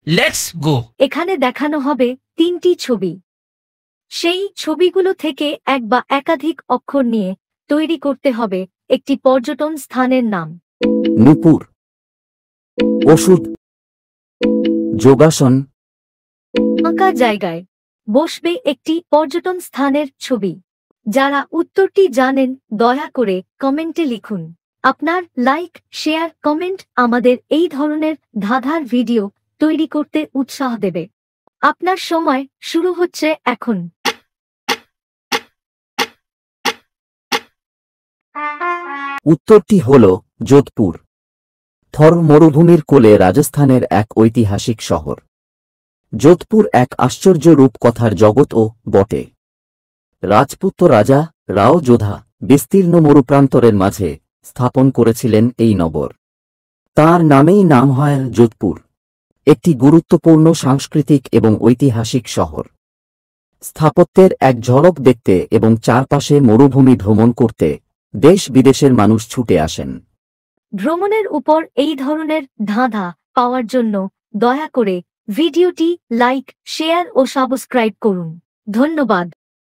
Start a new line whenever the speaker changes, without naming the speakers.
Let's go.
এখানে দেখানো হবে 3টি ছবি। সেই ছবিগুলো থেকে এক বা একাধিক অক্ষর নিয়ে তৈরি করতে হবে একটি পর্যটন স্থানের নাম।
নূপুর, ওষুধ, যোগাসন,
ফাঁকা জায়গায় বসবে একটি পর্যটন স্থানের ছবি। যারা উত্তরটি জানেন দয়া করে কমেন্টে লিখুন। আপনার লাইক, শেয়ার, কমেন্ট আমাদের এই ধরনের ধাঁধার ভিডিও তৈরি করতে উৎসাহ দেবে। আপনার সময় শুরু হচ্ছে এখন।
উত্তরটি হল যোধপুর। থর মরুভূমির কোলে রাজস্থানের এক ঐতিহাসিক শহর। যোধপুর এক আশ্চর্য রূপকথার জগৎও বটে। রাজপুত্র রাজা রাও যোধা বিস্তীর্ণ মরুপ্রান্তরের মাঝে স্থাপন করেছিলেন এই নগর। তার নামেই নাম হয় যোধপুর, একটি গুরুত্বপূর্ণ সাংস্কৃতিক এবং ঐতিহাসিক শহর। স্থাপত্যের এক ঝলক দেখতে এবং চারপাশে মরুভূমি ভ্রমণ করতে দেশ বিদেশের মানুষ ছুটে আসেন।
ভ্রমণের উপর এই ধরনের ধাঁধা পাওয়ার জন্য দয়া করে ভিডিওটি লাইক, শেয়ার ও সাবস্ক্রাইব করুন। ধন্যবাদ।